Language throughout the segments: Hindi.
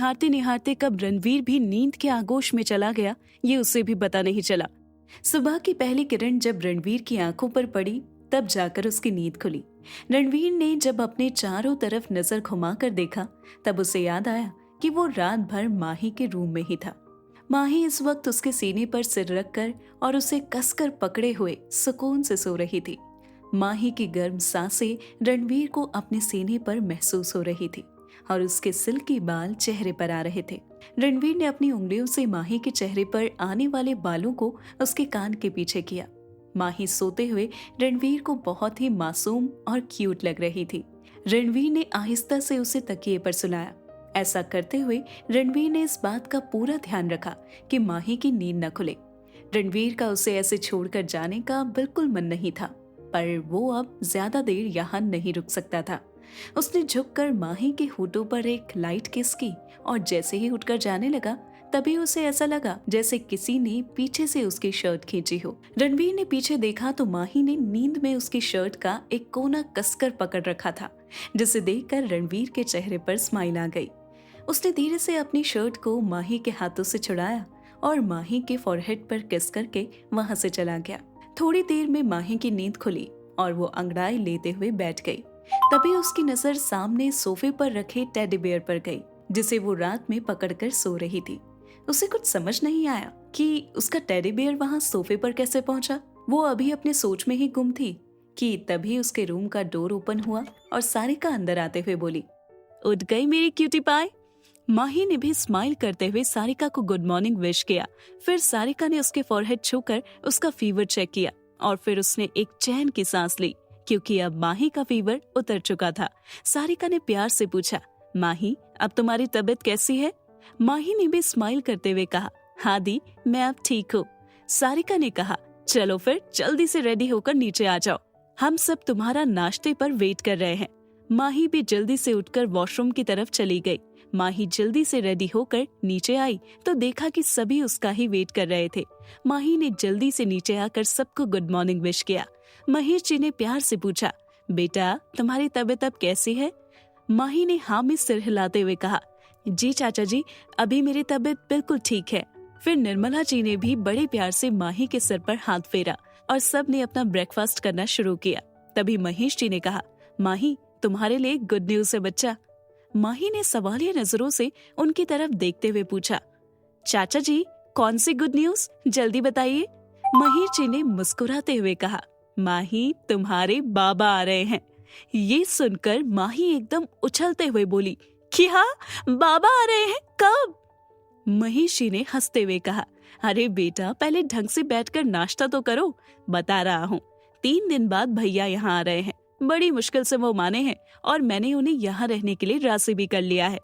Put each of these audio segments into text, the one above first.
निहारते निहारते कब रणवीर भी नींद के आगोश में चला गया, ये उसे भी पता नहीं चला। सुबह की पहली किरण जब रणवीर की आंखों पर पड़ी, तब जाकर उसकी नींद खुली। रणवीर ने जब अपने चारों तरफ नजर घुमाकर देखा, तब उसे याद आया कि वो रात भर माही के रूम में ही था। माही इस वक्त उसके सीने पर सिर रखकर और उसे कसकर पकड़े हुए सुकून से सो रही थी। माही की गर्म सांसें रणवीर को अपने सीने पर महसूस हो रही थी और उसके सिल्की बाल चेहरे पर आ रहे थे। रणवीर ने अपनी उंगलियों से माही के चेहरे पर आने वाले बालों को उसके कान के पीछे किया। माही सोते हुए रणवीर को बहुत ही मासूम और क्यूट लग रही थी। रणवीर ने आहिस्ता से उसे तकिए पर सुलाया। ऐसा करते हुए रणवीर ने इस बात का पूरा ध्यान रखा कि माही की नींद न खुले। रणवीर का उसे ऐसे छोड़कर जाने का बिल्कुल मन नहीं था, पर वो अब ज्यादा देर यहाँ नहीं रुक सकता था। उसने झुककर माही के होठों पर एक लाइट किस की और जैसे ही उठकर जाने लगा, तभी उसे ऐसा लगा जैसे किसी ने पीछे से उसकी शर्ट खींची हो। रणवीर ने पीछे देखा तो माही ने नींद में उसकी शर्ट का एक कोना कसकर पकड़ रखा था, जिसे देखकर रणवीर के चेहरे पर स्माइल आ गई। उसने धीरे से अपनी शर्ट को माही के हाथों से छुड़ाया और माही के फॉरहेड पर किस करके वहां से चला गया। थोड़ी देर में माही की नींद खुली और वो अंगड़ाई लेते हुए बैठ गई। तभी उसकी नजर सामने सोफे पर रखे टेडी बेयर पर गई, जिसे वो रात में पकड़कर सो रही थी। उसे कुछ समझ नहीं आया कि उसका टेडी बेयर वहां सोफे पर कैसे पहुंचा। वो अभी अपने सोच में ही गुम थी कि तभी उसके रूम का डोर ओपन हुआ और सारिका अंदर आते हुए बोली, उठ गई मेरी क्यूटी पाई। माही ने भी स्माइल करते हुए सारिका को गुड मॉर्निंग विश किया। फिर सारिका ने उसके फॉरहेड छूकर उसका फीवर चेक किया और फिर उसने एक चैन की सांस ली, क्योंकि अब माही का फीवर उतर चुका था। सारिका ने प्यार से पूछा, माही अब तुम्हारी तबीयत कैसी है? माही ने भी स्माइल करते हुए कहा, हाँ दी, मैं अब ठीक हूँ। सारिका ने कहा, चलो फिर जल्दी से रेडी होकर नीचे आ जाओ, हम सब तुम्हारा नाश्ते पर वेट कर रहे हैं। माही भी जल्दी से उठकर वॉशरूम की तरफ चली गई। माही जल्दी से रेडी होकर नीचे आई तो देखा कि सभी उसका ही वेट कर रहे थे। माही ने जल्दी से नीचे आकर सबको गुड मॉर्निंग विश किया। महेश जी ने प्यार से पूछा, बेटा तुम्हारी तबीयत अब कैसी है? माही ने हाँ में सिर हिलाते हुए कहा, जी चाचा जी, अभी मेरी तबीयत बिल्कुल ठीक है। फिर निर्मला जी ने भी बड़े प्यार से माही के सिर पर हाथ फेरा और सब ने अपना ब्रेकफास्ट करना शुरू किया। तभी महेश जी ने कहा, माही तुम्हारे लिए गुड न्यूज है बच्चा। माही ने सवालिया नजरों से उनकी तरफ देखते हुए पूछा, चाचा जी कौन सी गुड न्यूज, जल्दी बताइए। महेश जी ने मुस्कुराते हुए कहा, माही तुम्हारे बाबा आ रहे हैं। ये सुनकर माही एकदम उछलते हुए बोली, क्या बाबा आ रहे हैं, कब? महेश जी ने हंसते हुए कहा, अरे बेटा पहले ढंग से बैठकर नाश्ता तो करो, बता रहा हूँ 3 दिन बाद भैया यहाँ आ रहे हैं। बड़ी मुश्किल से वो माने हैं और मैंने उन्हें यहाँ रहने के लिए राजी भी कर लिया है।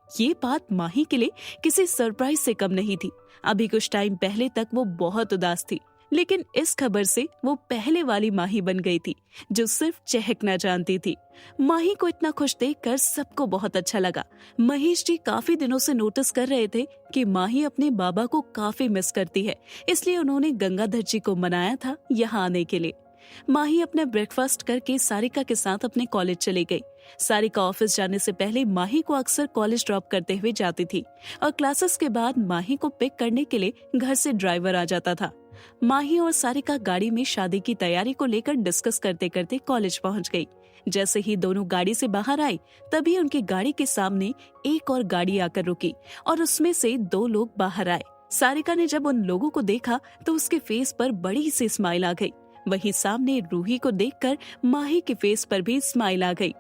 ये बात माही के लिए किसी सरप्राइज से कम नहीं थी। अभी कुछ टाइम पहले तक वो बहुत उदास थी, लेकिन इस खबर से वो पहले वाली माही बन गई थी जो सिर्फ चहकना जानती थी। माही को इतना खुश देखकर सबको बहुत अच्छा लगा। महेश जी काफी दिनों से नोटिस कर रहे थे कि माही अपने बाबा को काफी मिस करती है, इसलिए उन्होंने गंगाधर जी को मनाया था यहाँ आने के लिए। माही अपना ब्रेकफास्ट करके सारिका के साथ अपने कॉलेज चली गई। सारिका ऑफिस जाने से पहले माही को अक्सर कॉलेज ड्रॉप करते हुए जाती थी और क्लासेस के बाद माही को पिक करने के लिए घर से ड्राइवर आ जाता था। माही और सारिका गाड़ी में शादी की तैयारी को लेकर डिस्कस करते करते कॉलेज पहुंच गई। जैसे ही दोनों गाड़ी से बाहर आई, तभी उनकी गाड़ी के सामने एक और गाड़ी आकर रुकी और उसमें से 2 लोग बाहर आए। सारिका ने जब उन लोगों को देखा तो उसके फेस पर बड़ी सी स्माइल आ गई। वहीं सामने रूही को देखकर माही के फेस पर भी स्माइल आ गई।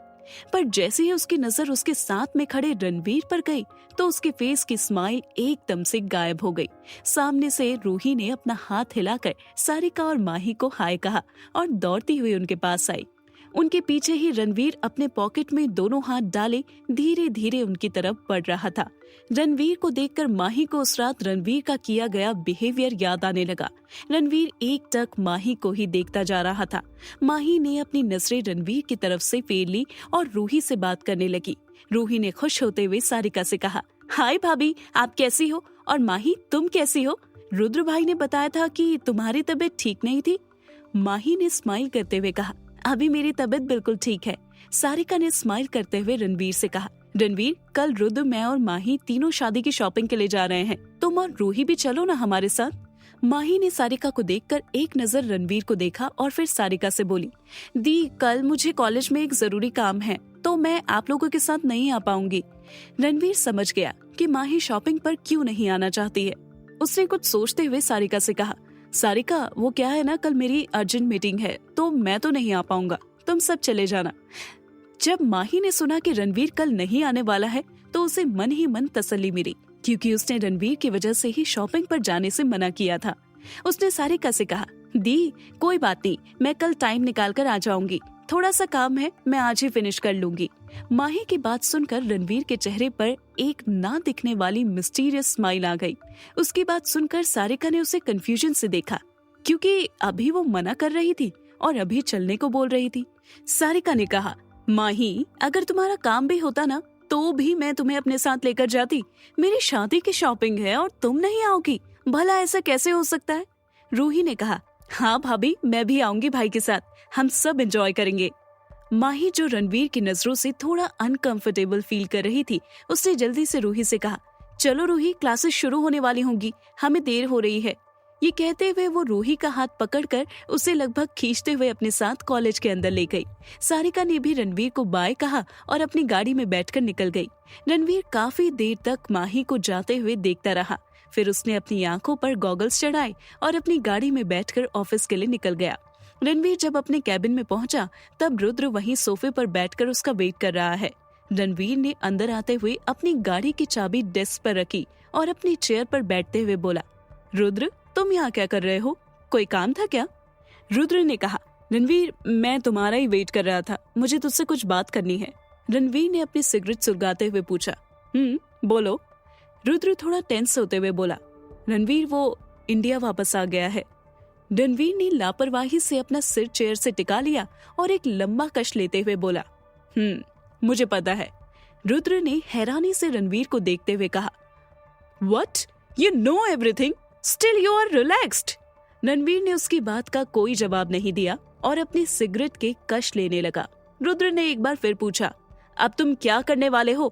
पर जैसे ही उसकी नजर उसके साथ में खड़े रणवीर पर गई तो उसके फेस की स्माइल एकदम से गायब हो गई। सामने से रूही ने अपना हाथ हिलाकर सारिका और माही को हाय कहा और दौड़ती हुई उनके पास आई। उनके पीछे ही रणवीर अपने पॉकेट में दोनों हाथ डाले धीरे धीरे उनकी तरफ बढ़ रहा था। रणवीर को देखकर माही को उस रात रणवीर का किया गया बिहेवियर याद आने लगा। रणवीर एकटक माही को ही देखता जा रहा था। माही ने अपनी नजरें रणवीर की तरफ से फेर ली और रूही से बात करने लगी। रूही ने खुश होते हुए सारिका से कहा, हाय भाभी, आप कैसी हो? और माही तुम कैसी हो? रुद्र भाई ने बताया था कि तुम्हारी तबीयत ठीक नहीं थी। माही ने स्माइल करते हुए कहा, अभी मेरी तबीयत बिल्कुल ठीक है। सारिका ने स्माइल करते हुए रणवीर से कहा, रणवीर, कल रुद्र, मैं और माही तीनों शादी की शॉपिंग के लिए जा रहे हैं। तुम और रूही भी चलो ना हमारे साथ। माही ने सारिका को देखकर एक नजर रणवीर को देखा और फिर सारिका से बोली, दी, कल मुझे कॉलेज में एक जरूरी काम है तो मैं आप लोगों के साथ नहीं आ पाऊंगी। रणवीर समझ गया कि माही शॉपिंग पर क्यों नहीं आना चाहती है। उसने कुछ सोचते हुए सारिका से कहा, सारिका, वो क्या है ना, कल मेरी अर्जेंट मीटिंग है तो मैं तो नहीं आ पाऊंगा, तुम सब चले जाना। जब माही ने सुना कि रणवीर कल नहीं आने वाला है तो उसे मन ही मन तसल्ली मिली, क्योंकि उसने रणवीर की वजह से ही शॉपिंग पर जाने से मना किया था। उसने सारिका से कहा, दी, कोई बात नहीं, मैं कल टाइम निकाल कर आ जाऊंगी, थोड़ा सा काम है, मैं आज ही फिनिश कर लूंगी। माही की बात सुनकर रणवीर के चेहरे पर एक ना दिखने वाली मिस्टीरियस स्माइल आ गई। उसकी बात सुनकर सारिका ने उसे कंफ्यूजन से देखा, क्योंकि अभी वो मना कर रही थी और अभी चलने को बोल रही थी। सारिका ने कहा, माही, अगर तुम्हारा काम भी होता ना तो भी मैं तुम्हें अपने साथ लेकर जाती। मेरी शादी की शॉपिंग है और तुम नहीं आओगी, भला ऐसा कैसे हो सकता है? रूही ने कहा, हाँ भाभी, मैं भी आऊंगी भाई के साथ, हम सब एंजॉय करेंगे। माही, जो रणवीर की नजरों से थोड़ा अनकंफर्टेबल फील कर रही थी, उसने जल्दी से रूही से कहा, चलो रूही, क्लासेस शुरू होने वाली होंगी, हमें देर हो रही है। ये कहते हुए वो रूही का हाथ पकड़कर उसे लगभग खींचते हुए अपने साथ कॉलेज के अंदर ले गई। सारिका ने भी रणवीर को बाय कहा और अपनी गाड़ी में बैठकर निकल गई। रणवीर काफी देर तक माही को जाते हुए देखता रहा, फिर उसने अपनी आंखों पर गॉगल्स चढ़ाए और अपनी गाड़ी में बैठकर ऑफिस के लिए निकल गया। रणवीर जब अपने कैबिन में पहुंचा तब रुद्र वहीं सोफे पर बैठकर उसका वेट कर रहा है। रणवीर ने अंदर आते हुए अपनी गाड़ी की चाबी डेस्क पर रखी और अपनी चेयर पर बैठते हुए बोला, रुद्र, तुम यहाँ क्या कर रहे हो, कोई काम था क्या? रुद्र ने कहा, रणवीर, मैं तुम्हारा ही वेट कर रहा था, मुझे तुझसे कुछ बात करनी है। रणवीर ने अपनी सिगरेट सुलगाते हुए पूछा, बोलो। रुद्र थोड़ा टेंस होते हुए बोला, रणवीर, वो इंडिया वापस आ गया है। रणवीर ने लापरवाही से अपना सिर चेयर से टिका लिया और एक लंबा कश लेते हुए बोला, मुझे पता है। रुद्र ने हैरानी से रणवीर को देखते हुए कहा, what, you know everything, still you are relaxed. Ranveer ने उसकी बात का कोई जवाब नहीं दिया और अपनी सिगरेट के कश लेने लगा। रुद्र ने एक बार फिर पूछा, अब तुम क्या करने वाले हो?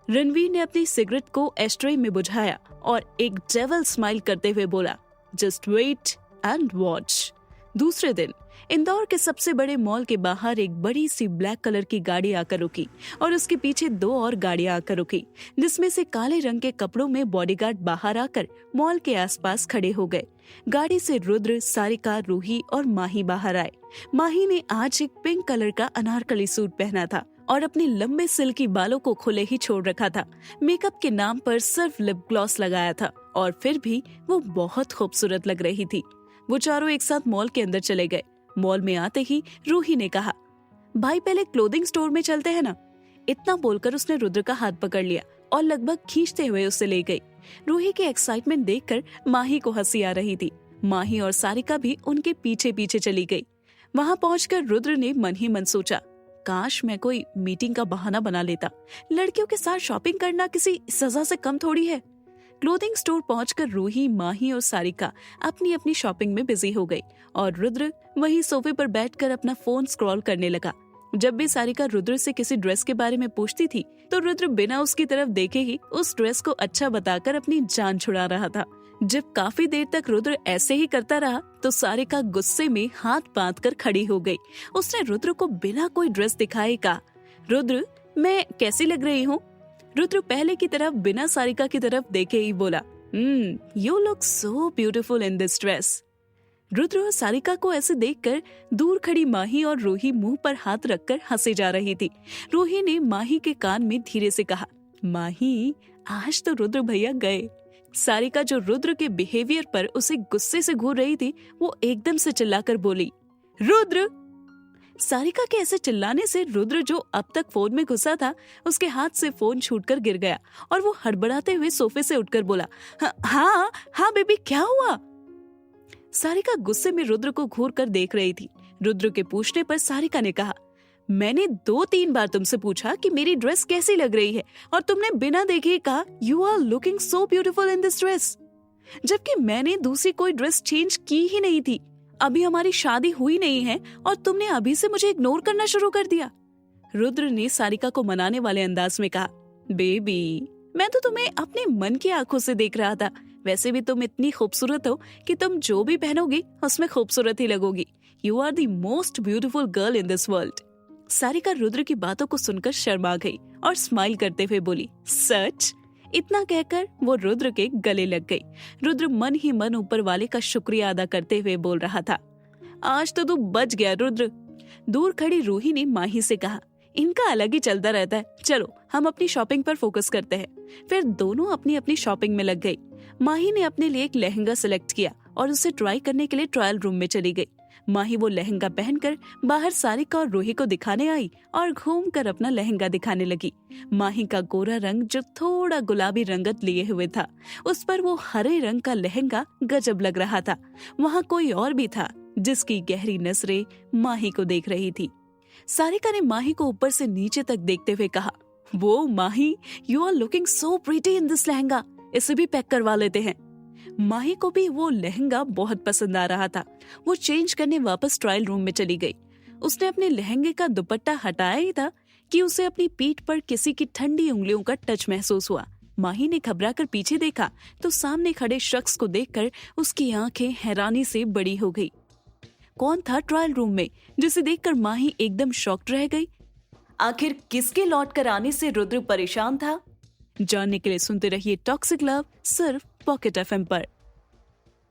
रणवीर ने अपनी सिगरेट को एस्ट्रे में बुझाया और एक डेविल स्माइल करते हुए बोला, जस्ट वेट एंड वॉच। दूसरे दिन इंदौर के सबसे बड़े मॉल के बाहर एक बड़ी सी ब्लैक कलर की गाड़ी आकर रुकी और उसके पीछे 2 और गाड़ियां आकर रुकी, जिसमें से काले रंग के कपड़ों में बॉडीगार्ड बाहर आकर मॉल के आसपास खड़े हो गए। गाड़ी से रुद्र, सारिका, रूही और माही बाहर आए। माही ने आज एक पिंक कलर का अनारकली सूट पहना था और अपने लंबे सिल्की बालों को खुले ही छोड़ रखा था। मेकअप के नाम पर सिर्फ लिप ग्लॉस लगाया था और फिर भी वो बहुत खूबसूरत लग रही थी। वो चारों एक साथ मॉल के अंदर चले गए। मॉल में आते ही रूही ने कहा, भाई, पहले क्लोथिंग स्टोर में चलते हैं ना। इतना बोलकर उसने रुद्र का हाथ पकड़ लिया और लगभग खींचते हुए उससे ले गई। रूही की एक्साइटमेंट देखकर माही को हंसी आ रही थी। माही और सारिका भी उनके पीछे पीछे चली गई। वहां पहुंचकर रुद्र ने मन ही मन सोचा, काश मैं कोई मीटिंग का बहाना बना लेता। लड़कियों के साथ शॉपिंग करना किसी सजा से कम थोड़ी है। क्लोथिंग स्टोर पहुंचकर रूही, माही और सारिका अपनी अपनी शॉपिंग में बिजी हो गई और रुद्र वहीं सोफे पर बैठकर अपना फोन स्क्रॉल करने लगा। जब भी सारिका रुद्र से किसी ड्रेस के बारे में पूछती थी तो रुद्र बिना उसकी तरफ देखे ही उस ड्रेस को अच्छा बताकर अपनी जान छुड़ा रहा था। जब काफी देर तक रुद्र ऐसे ही करता रहा तो सारिका गुस्से में हाथ बांध कर खड़ी हो गई। उसने रुद्र को बिना कोई ड्रेस दिखाए कहा, रुद्र, मैं कैसी लग रही हूँ? रुद्र पहले की तरफ बिना सारिका की तरफ देखे ही बोला, you look so beautiful in this dress. Rudra और सारिका को ऐसे देखकर दूर खड़ी माही और रूही मुंह पर हाथ रखकर हंसे जा रही थी। रूही ने माही के कान में धीरे से कहा, माही, आज तो रुद्र भैया गए। सारिका, जो रुद्र के बिहेवियर पर उसे गुस्से से घूर रही थी, वो एकदम से चिल्लाकर बोली, रुद्र। सारिका के ऐसे चिल्लाने से रुद्र, जो अब तक फोन में घुसा था, उसके हाथ से फोन छूटकर गिर गया और वो हड़बड़ाते हुए सोफे से उठकर बोला, हाँ बेबी, क्या हुआ? सारिका गुस्से में रुद्र को घूर कर देख रही थी। रुद्र के पूछने पर सारिका ने कहा, मैंने 2-3 बार तुमसे पूछा कि मेरी ड्रेस कैसी लग रही है और तुमने बिना देखे कहा, you are looking so beautiful in this dress, जबकि मैंने दूसरी कोई ड्रेस चेंज की ही नहीं थी। अभी हमारी शादी हुई नहीं है और तुमने अभी से मुझे इग्नोर करना शुरू कर दिया। रुद्र ने सारिका को मनाने वाले अंदाज में कहा, बेबी, मैं तो तुम्हें अपने मन की आंखों से देख रहा था। वैसे भी तुम इतनी खूबसूरत हो कि तुम जो भी पहनोगी उसमें खूबसूरत ही लगोगी। You are the most beautiful girl in this world. Sarika Rudra की बातों को सुनकर शर्मा गई और स्माइल करते हुए बोली, सच? इतना कहकर वो रुद्र के गले लग गई। रुद्र मन ही मन ऊपर वाले का शुक्रिया अदा करते हुए बोल रहा था, आज तो तू बच गया रुद्र। दूर खड़ी रूही ने माही से कहा, इनका अलग ही चलता रहता है, चलो हम अपनी शॉपिंग पर फोकस करते हैं। फिर दोनों अपनी अपनी शॉपिंग में लग गई। माही ने अपने लिए एक लहंगा सिलेक्ट किया और उसे ट्राई करने के लिए ट्रायल रूम में चली गई। माही वो लहंगा पहनकर बाहर सारिका और रूही को दिखाने आई और घूमकर अपना लहंगा दिखाने लगी। माही का गोरा रंग जो थोड़ा गुलाबी रंगत लिए हुए था, उस पर वो हरे रंग का लहंगा गजब लग रहा था। वहाँ कोई और भी था जिसकी गहरी नजरें माही को देख रही थी। सारिका ने माही को ऊपर से नीचे तक देखते हुए कहा, वो Mahi, you are looking so pretty in this lehenga, इसे भी पैक करवा लेते हैं। माही को भी वो लहंगा बहुत पसंद आ रहा था। वो चेंज करने वापस ट्रायल रूम में चली गई। उसने अपने लहंगे का दुपट्टा हटाया ही था कि उसे अपनी पीठ पर किसी की ठंडी उंगलियों का टच महसूस हुआ। माही ने घबराकर पीछे देखा तो सामने खड़े शख्स को देखकर उसकी आंखें हैरानी से बड़ी हो गई। कौन था ट्रायल रूम में जिसे देखकर माही एकदम शॉक्ड रह गई? आखिर किसके लौट कर आने से रुद्र परेशान था? जानने के लिए सुनते रहिए टॉक्सिक लव सिर्फ पॉकेट एफएम पर।